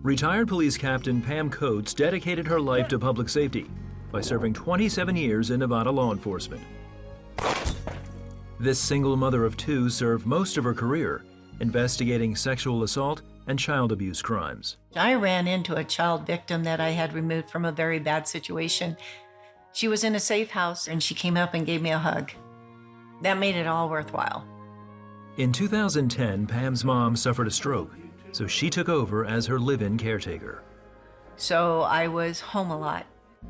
Retired police captain Pam Coates dedicated her life to public safety by serving 27 years in Nevada law enforcement. This single mother of two served most of her career investigating sexual assault and child abuse crimes. I ran into a child victim that I had removed from a very bad situation. She was in a safe house and she came up and gave me a hug. That made it all worthwhile. In 2010, Pam's mom suffered a stroke, so she took over as her live-in caretaker. So I was home a lot.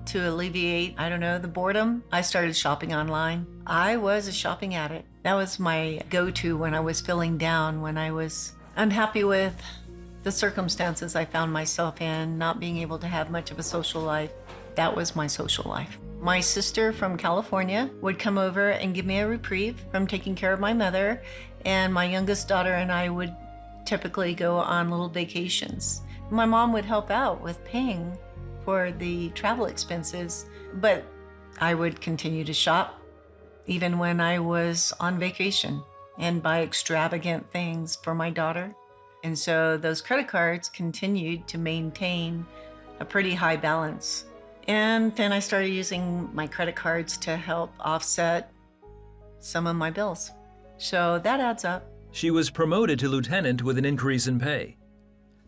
To alleviate, the boredom, I started shopping online. I was a shopping addict. That was my go-to when I was feeling down, when I was unhappy with the circumstances I found myself in, not being able to have much of a social life. That was my social life. My sister from California would come over and give me a reprieve from taking care of my mother, and my youngest daughter and I would typically go on little vacations. My mom would help out with paying for the travel expenses, but I would continue to shop even when I was on vacation and buy extravagant things for my daughter. And so those credit cards continued to maintain a pretty high balance. And then I started using my credit cards to help offset some of my bills. So that adds up. She was promoted to lieutenant with an increase in pay.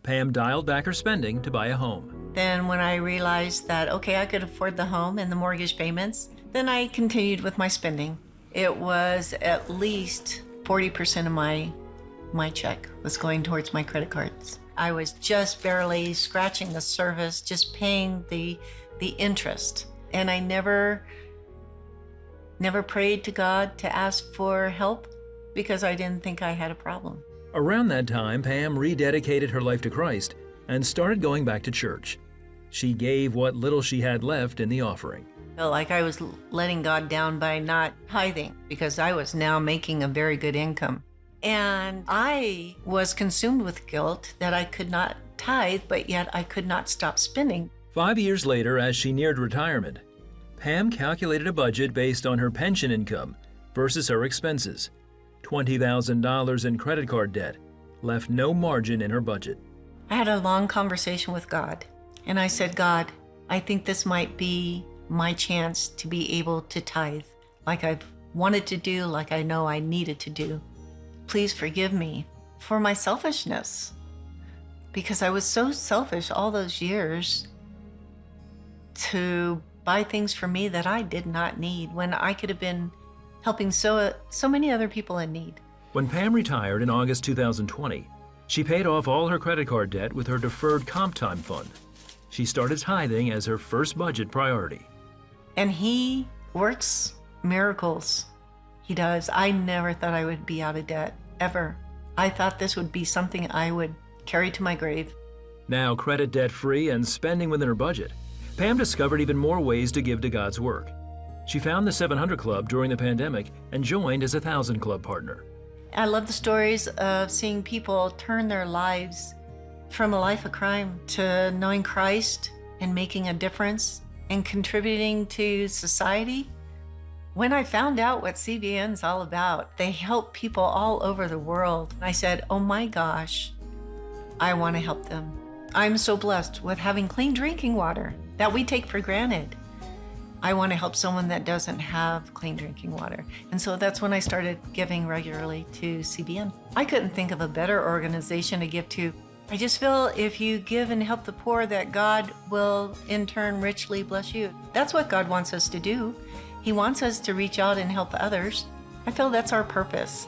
Pam dialed back her spending to buy a home. Then when I realized that, okay, I could afford the home and the mortgage payments, then I continued with my spending. It was at least 40% of my check was going towards my credit cards. I was just barely scratching the surface, just paying the interest. And I never prayed to God to ask for help because I didn't think I had a problem. Around that time, Pam rededicated her life to Christ and started going back to church. She gave what little she had left in the offering. Felt like I was letting God down by not tithing because I was now making a very good income. And I was consumed with guilt that I could not tithe, but yet I could not stop spending. 5 years later, as she neared retirement, Pam calculated a budget based on her pension income versus her expenses. $20,000 in credit card debt left no margin in her budget. I had a long conversation with God, and I said, God, I think this might be my chance to be able to tithe like I've wanted to do, like I know I needed to do. Please forgive me for my selfishness, because I was so selfish all those years to buy things for me that I did not need when I could have been helping so many other people in need. When Pam retired in August 2020, she paid off all her credit card debt with her deferred comp time fund. She started tithing as her first budget priority. And He works miracles. He does. I never thought I would be out of debt, ever. I thought this would be something I would carry to my grave. Now credit debt-free and spending within her budget, Pam discovered even more ways to give to God's work. She found the 700 Club during the pandemic and joined as a 1,000 Club partner. I love the stories of seeing people turn their lives from a life of crime to knowing Christ and making a difference and contributing to society. When I found out what CBN's all about, they help people all over the world. I said, oh my gosh, I want to help them. I'm so blessed with having clean drinking water that we take for granted. I want to help someone that doesn't have clean drinking water. And so that's when I started giving regularly to CBN. I couldn't think of a better organization to give to. I just feel if you give and help the poor, that God will in turn richly bless you. That's what God wants us to do. He wants us to reach out and help others. I feel that's our purpose.